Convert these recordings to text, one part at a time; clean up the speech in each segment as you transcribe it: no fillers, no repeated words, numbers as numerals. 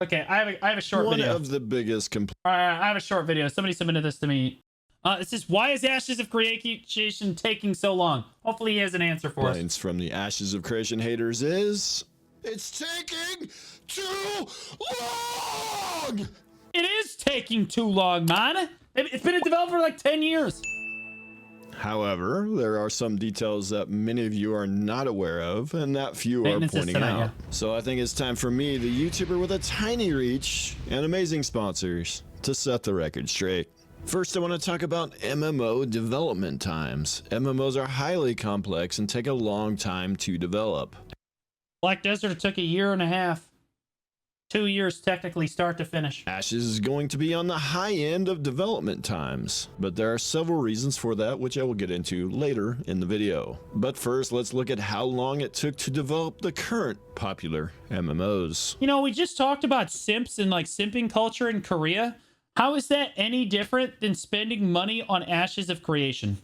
Okay, I have a short video. One of the biggest complaints. I have a short video. Somebody submitted this to me. It says, why is Ashes of Creation taking so long? Hopefully he has an answer for us. From the Ashes of Creation haters is, it's taking too long! It is taking too long, man. It's been in development for like 10 years. However, there are some details that many of you are not aware of, and that few are pointing out. Yeah. So I think it's time for me, the YouTuber with a tiny reach and amazing sponsors, to set the record straight. First, I want to talk about MMO development times. MMOs are highly complex and take a long time to develop. Black Desert took 1.5 years. 2 years technically start to finish. Ashes is going to be on the high end of development times, but there are several reasons for that, which I will get into later in the video. But first, let's look at how long it took to develop the current popular MMOs. You know, we just talked about simps and like simping culture in Korea. How is that any different than spending money on Ashes of Creation?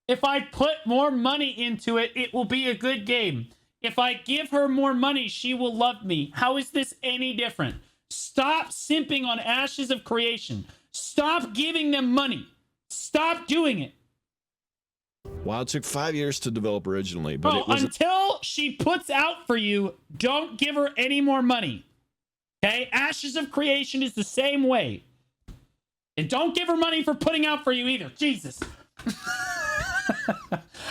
If I put more money into it, it will be a good game. If I give her more money, she will love me. How is this any different? Stop simping on Ashes of Creation. Stop giving them money. Stop doing it. While it took 5 years to develop originally, but it was until she puts out for you, don't give her any more money. Okay? Ashes of Creation is the same way. And don't give her money for putting out for you either. Jesus.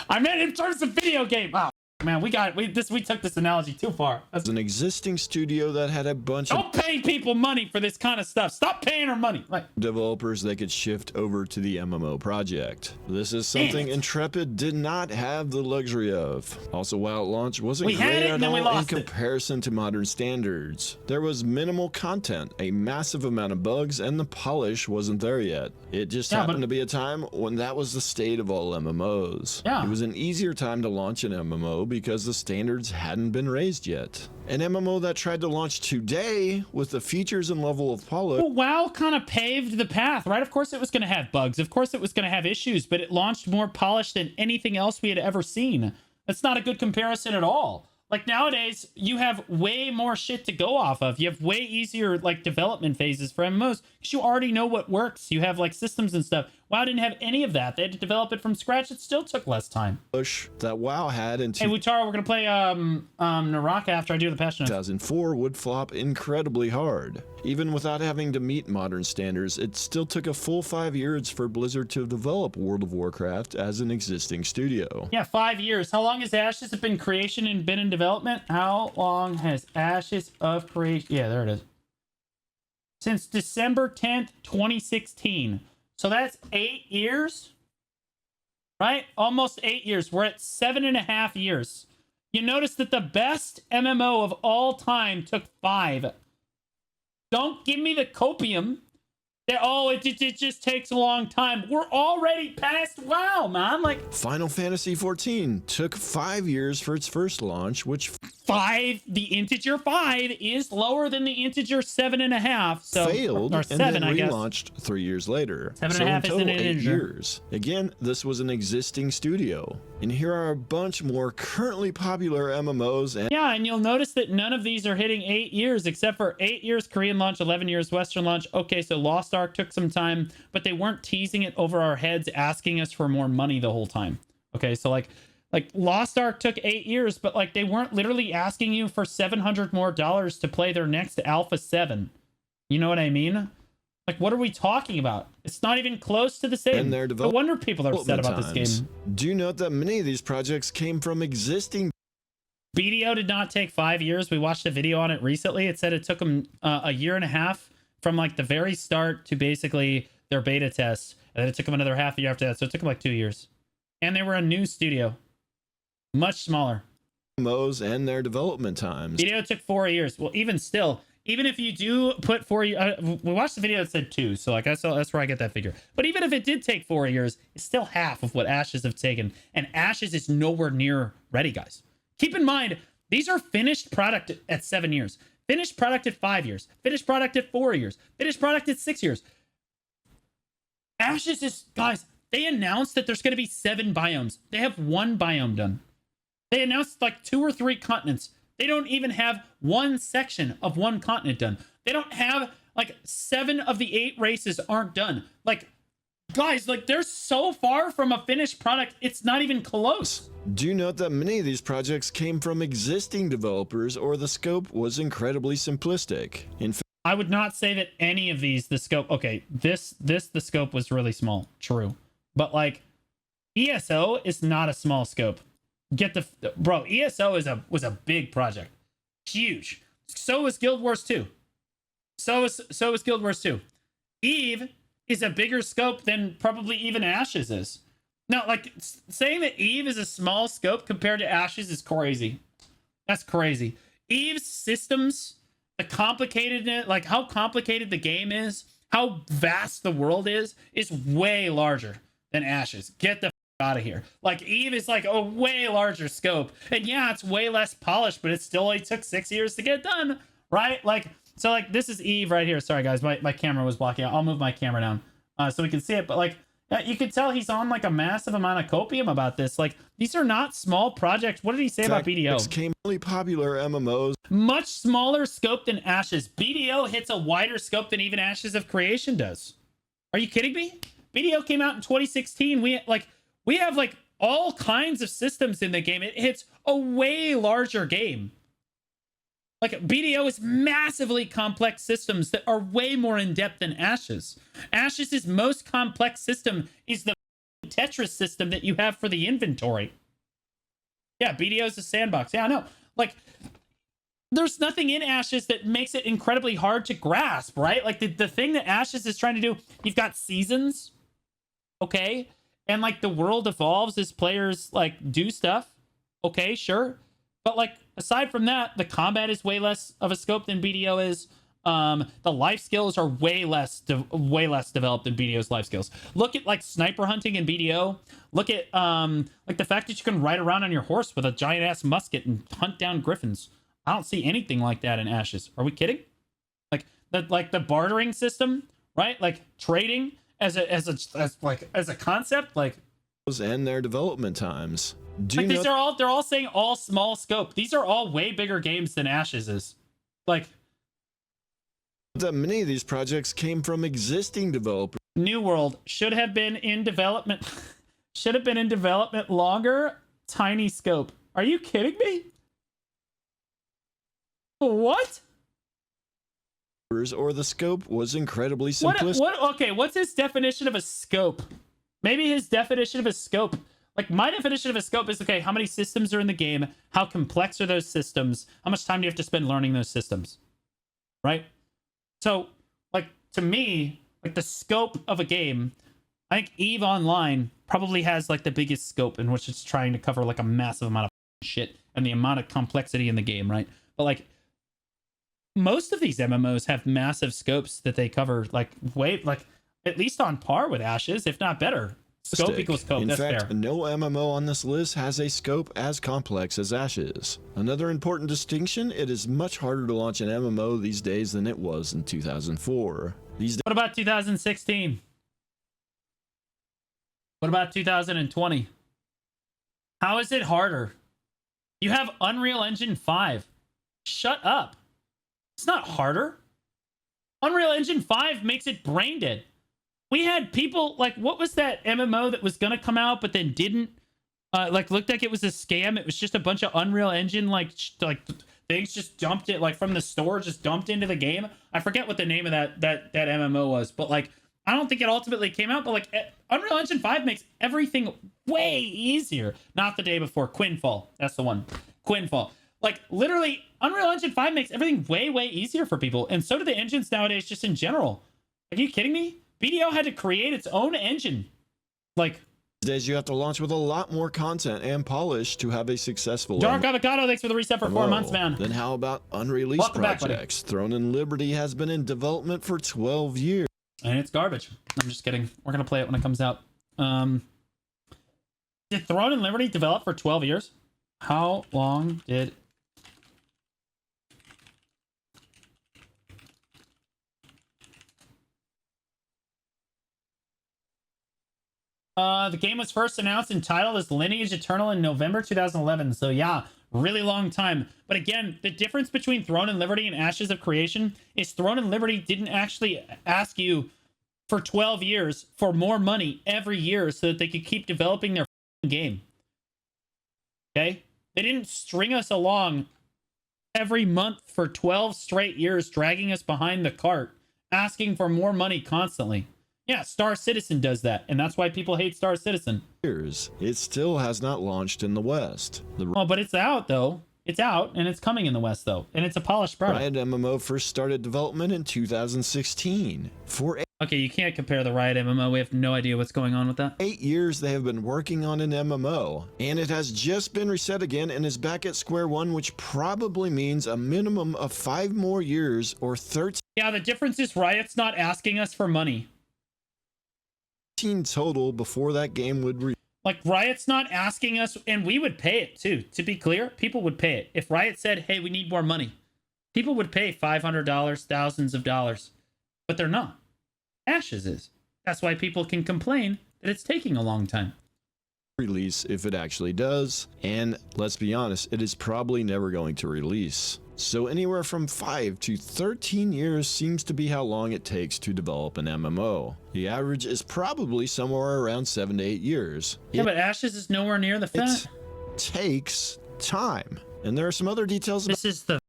I meant in terms of video game. Wow. Man, we took this analogy too far. That's an existing studio that had a bunch of... Don't pay people money for this kind of stuff. Stop paying her money. Like, developers that could shift over to the MMO project. This is something Intrepid did not have the luxury of. Also, while it launched, wasn't great at all in comparison to modern standards. There was minimal content, a massive amount of bugs, and the polish wasn't there yet. It just happened to be a time when that was the state of all MMOs. Yeah. It was an easier time to launch an MMO because the standards hadn't been raised yet. An MMO that tried to launch today with the features and level of polish. Well, WoW kind of paved the path, right? Of course it was going to have bugs. Of course it was going to have issues, but it launched more polished than anything else we had ever seen. That's not a good comparison at all. Like nowadays, you have way more shit to go off of. You have way easier like development phases for MMOs because you already know what works. You have like systems and stuff. WoW didn't have any of that. They had to develop it from scratch. It still took less time. Push that WoW had in Hey, Wutara, we're gonna play Naraka after I do the patch notes. 2004 would flop incredibly hard. Even without having to meet modern standards, it still took a full 5 years for Blizzard to develop World of Warcraft as an existing studio. Yeah, 5 years. How long has Ashes been creation and been in development? How long has Ashes of Creation? Yeah, there it is. Since December 10th, 2016. So that's 8 years, right? Almost 8 years. We're at 7.5 years. You notice that the best MMO of all time took 5. Don't give me the copium that, oh, it just takes a long time. We're already past WoW, man. Like Final Fantasy XIV took 5 years for its first launch, which 5, the integer 5 is lower than the integer 7.5. So failed or 7, and then I guess. relaunched 3 years later. 7.5 so is an 8 integer. years. Again, this was an existing studio. And here are a bunch more currently popular MMOs. And yeah, and you'll notice that none of these are hitting 8 years, except for 8 years Korean launch, 11 years Western launch. Okay, so Lost Ark took some time, but they weren't teasing it over our heads, asking us for more money the whole time. Okay, so like Lost Ark took 8 years, but like they weren't literally asking you for $700 more to play their next Alpha 7. You know what I mean? Like, what are we talking about? It's not even close to the same. No wonder people are upset about this game. Do note that many of these projects came from existing. BDO did not take 5 years. We watched a video on it recently. It said it took them 1.5 years from like the very start to basically their beta test. And then it took them another half a year after that. So it took them like 2 years. And they were a new studio. Much smaller. MMOs and their development times. BDO took 4 years. Well, even still, even if you do put 4 years, we watched the video that said 2, so like that's where I get that figure. But even if it did take 4 years, it's still half of what Ashes have taken, and Ashes is nowhere near ready, guys. Keep in mind, these are finished product at 7 years, finished product at 5 years, finished product at 4 years, finished product at 6 years. Ashes is, guys, they announced that there's going to be 7 biomes. They have 1 biome done. They announced like 2 or 3 continents. They don't even have one section of one continent done. They don't have like 7 of the 8 races aren't done. Like, guys, like they're so far from a finished product, it's not even close. Do note that many of these projects came from existing developers, or the scope was incredibly simplistic. In fact, I would not say that any of these, the scope, okay, the scope was really small, true. But like, ESO is not a small scope. Bro, ESO was a big project. Huge. So was Guild Wars 2. So was Guild Wars 2. Eve is a bigger scope than probably even Ashes is. Now, like, saying that Eve is a small scope compared to Ashes is crazy. That's crazy. Eve's systems, the complicated, like how complicated the game is, how vast the world is way larger than Ashes. Get the out of here. Like, Eve is like a way larger scope. And yeah, it's way less polished, but it still only took 6 years to get done, right? Like, so like this is Eve right here. Sorry guys, my camera was blocking out. I'll move my camera down so we can see it. But like, you can tell he's on like a massive amount of copium about this. Like, these are not small projects. What did he say about BDO? Came really popular MMOs. Much smaller scope than Ashes. BDO hits a wider scope than even Ashes of Creation does. Are you kidding me? BDO came out in 2016. We have like all kinds of systems in the game. It hits a way larger game. Like, BDO is massively complex systems that are way more in-depth than Ashes. Ashes' most complex system is the Tetris system that you have for the inventory. Yeah, BDO is a sandbox. Yeah, I know. Like, there's nothing in Ashes that makes it incredibly hard to grasp, right? Like, the thing that Ashes is trying to do, you've got seasons, okay? And, like, the world evolves as players, like, do stuff. Okay, sure. But, like, aside from that, the combat is way less of a scope than BDO is. The life skills are way less developed than BDO's life skills. Look at like sniper hunting in BDO. Look at like the fact that you can ride around on your horse with a giant ass musket and hunt down griffins. I don't see anything like that in Ashes. Are we kidding? Like the bartering system, right? Like trading as a concept, like, and their development times. Like, they're all saying all small scope. These are all way bigger games than Ashes is. Like, that many of these projects came from existing developers. New World should have been in development. Should have been in development longer. Tiny scope. Are you kidding me? What? Or the scope was incredibly simplistic. Okay, what's his definition of a scope? Maybe his definition of a scope. Like, my definition of a scope is, okay, how many systems are in the game? How complex are those systems? How much time do you have to spend learning those systems? Right? So, like, to me, like, the scope of a game, I think EVE Online probably has, like, the biggest scope in which it's trying to cover, like, a massive amount of shit and the amount of complexity in the game, right? But, like, most of these MMOs have massive scopes that they cover, like, at least on par with Ashes, if not better. Scope equals scope. In That's fact, fair. no MMO on this list has a scope as complex as Ashes. Another important distinction, it is much harder to launch an MMO these days than it was in 2004. What about 2016? What about 2020? How is it harder? You have Unreal Engine 5. Shut up. It's not harder. Unreal Engine 5 makes it brain dead. We had people, like, what was that MMO that was going to come out but then didn't? Like, looked like it was a scam. It was just a bunch of Unreal Engine, like things just dumped it, like, from the store, just dumped into the game. I forget what the name of that MMO was, but, like, I don't think it ultimately came out, but, like, Unreal Engine 5 makes everything way easier. Not the day before. Quinfall. That's the one. Quinfall. Like, literally, Unreal Engine 5 makes everything way, way easier for people. And so do the engines nowadays, just in general. Are you kidding me? BDO had to create its own engine. Like, these days you have to launch with a lot more content and polish to have a successful Dark Avocado, thanks for the reset for 4 months, man. Then how about unreleased Welcome projects? Throne and Liberty has been in development for 12 years. And it's garbage. I'm just kidding. We're going to play it when it comes out. Did Throne and Liberty develop for 12 years? How long did... The game was first announced and titled as Lineage Eternal in November 2011. So yeah, really long time. But again, the difference between Throne and Liberty and Ashes of Creation is Throne and Liberty didn't actually ask you for 12 years for more money every year so that they could keep developing their game. Okay? They didn't string us along every month for 12 straight years, dragging us behind the cart, asking for more money constantly. Yeah, Star Citizen does that, and that's why people hate Star Citizen. It still has not launched in the West. Oh, but it's out, though. It's out, and it's coming in the West, though. And it's a polished product. Riot MMO first started development in 2016. Okay, you can't compare the Riot MMO. We have no idea what's going on with that. 8 years they have been working on an MMO, and it has just been reset again and is back at square one, which probably means a minimum of 5 more years or 13 Yeah, the difference is Riot's not asking us for money. total before that game would Like, Riot's not asking us, and we would pay it, too. To be clear, people would pay it. If Riot said, hey, we need more money, people would pay $500, thousands of dollars. But they're not. Ashes is. That's why people can complain that it's taking a long time. release if it actually does, and let's be honest, it is probably never going to release. So anywhere from 5 to 13 years seems to be how long it takes to develop an MMO. The average is probably somewhere around 7 to 8 years. Yeah, but Ashes is nowhere near the fact. It takes time. And there are some other details about This is the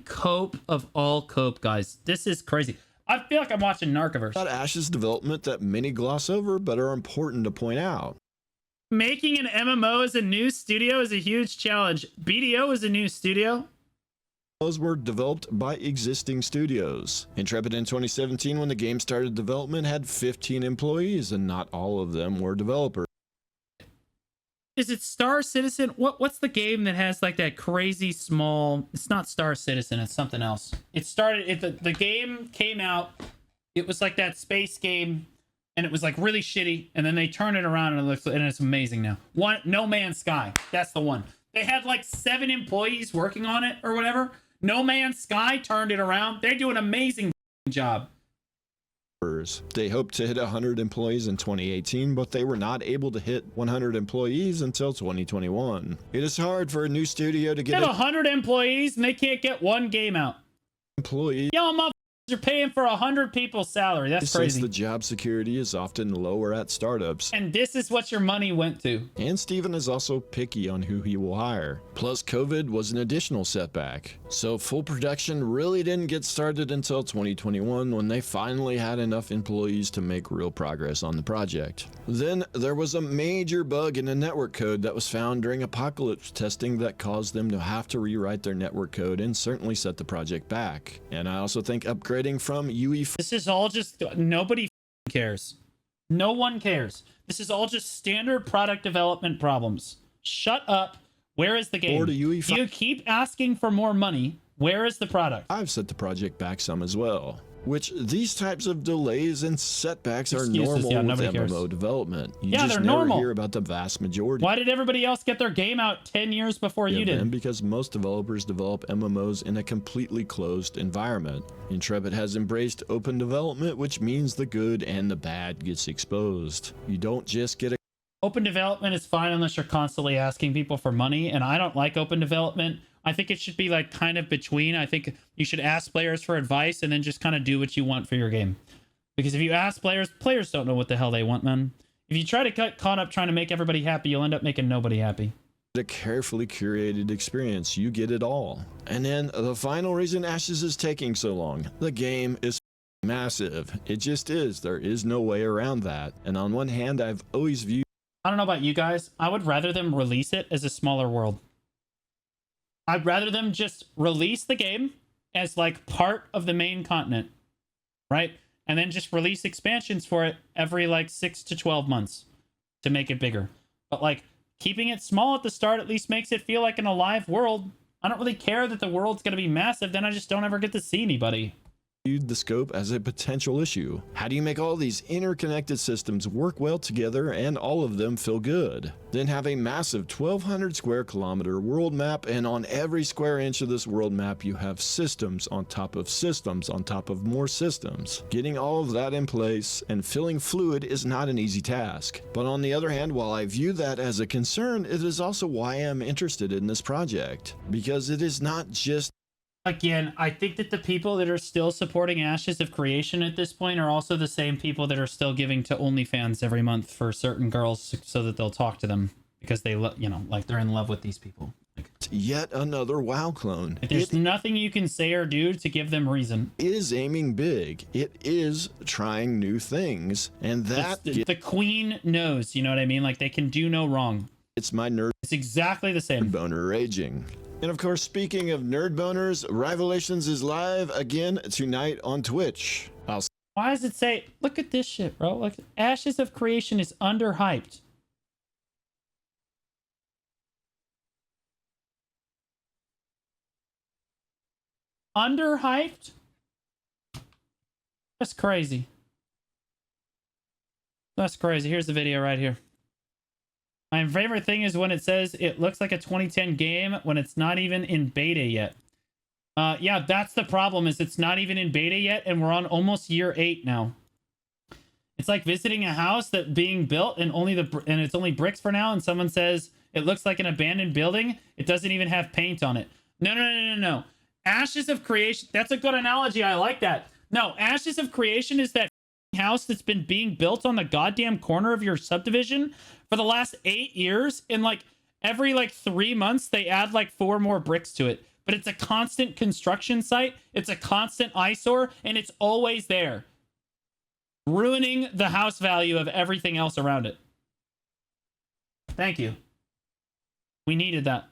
cope of all cope, guys. This is crazy. I feel like I'm watching Narcoverse. Ashes development that many gloss over but are important to point out. Making an MMO as a new studio is a huge challenge. BDO is a new studio. Those were developed by existing studios. Intrepid in 2017, when the game started development, had 15 employees, and not all of them were developers. Is it Star Citizen? What's the game that has like that crazy small? It's not Star Citizen. It's something else. It started. The game came out. It was like that space game, and it was like really shitty. And then they turned it around, and it's amazing now. No Man's Sky. That's the one. They had like 7 employees working on it or whatever. No Man's Sky turned it around. They do an amazing job. They hoped to hit 100 employees in 2018, but they were not able to hit 100 employees until 2021. It is hard for a new studio to get They have 100 employees and they can't get one game out. Employees. Y'all motherfuckers are paying for 100 people's salary. That's crazy. Since the job security is often lower at startups. And this is what your money went to. And Steven is also picky on who he will hire. Plus, COVID was an additional setback. So full production really didn't get started until 2021, when they finally had enough employees to make real progress on the project. Then there was a major bug in the network code that was found during apocalypse testing that caused them to have to rewrite their network code and certainly set the project back. And I also think upgrading from UE4. This is all just, nobody cares. No one cares. This is all just standard product development problems. Shut up. Where is the game? You keep asking for more money. Where is the product? I've set the project back some as well. Which these types of delays and setbacks are normal with MMO development. You just never hear about the vast majority. Why did everybody else get their game out 10 years before you did? Because most developers develop MMOs in a completely closed environment. Intrepid has embraced open development, which means the good and the bad gets exposed. You don't just get a Open development is fine unless you're constantly asking people for money, and I don't like open development. I think it should be like kind of between. I think you should ask players for advice and then just kind of do what you want for your game. Because if you ask players, players don't know what the hell they want, man. If you try to get caught up trying to make everybody happy, you'll end up making nobody happy. A carefully curated experience. You get it all. And then the final reason Ashes is taking so long. The game is massive. It just is. There is no way around that. And on one hand, I've always viewed... I don't know about you guys. I would rather them release it as a smaller world. I'd rather them just release the game as like part of the main continent, right? And then just release expansions for it every like 6 to 12 months to make it bigger. But like keeping it small at the start at least makes it feel like an alive world. I don't really care that the world's going to be massive. Then I just don't ever get to see anybody. viewed the scope as a potential issue. How do you make all these interconnected systems work well together and all of them feel good? Then have a massive 1,200 square kilometer world map, and on every square inch of this world map you have systems on top of systems on top of more systems. Getting all of that in place and feeling fluid is not an easy task. But on the other hand, while I view that as a concern, it is also why I'm interested in this project. Because it is not just... Again, I think that the people that are still supporting Ashes of Creation at this point are also the same people that are still giving to OnlyFans every month for certain girls so that they'll talk to them because they, you know, like they're in love with these people. Like, yet another WoW clone. There's nothing you can say or do to give them reason. Is aiming big. It is trying new things, and that the queen knows. You know what I mean? Like they can do no wrong. It's my nerd. It's exactly the same. Boner raging. And of course, speaking of nerd boners, Rivalations is live again tonight on Twitch. Why does it say, look at this shit, bro? Like, Ashes of Creation is underhyped. Underhyped? That's crazy. That's crazy. Here's the video right here. My favorite thing is when it says it looks like a 2010 game when it's not even in beta yet. Yeah, that's the problem, is it's not even in beta yet, and we're on almost year 8 now. It's like visiting a house that's being built and it's only bricks for now, and someone says it looks like an abandoned building. It doesn't even have paint on it. No. Ashes of Creation. That's a good analogy. I like that. No, Ashes of Creation is that house that's been being built on the goddamn corner of your subdivision for the last 8 years, and like every like 3 months they add like 4 more bricks to it, but it's a constant construction site, it's a constant eyesore, and it's always there, ruining the house value of everything else around it. Thank you. We needed that.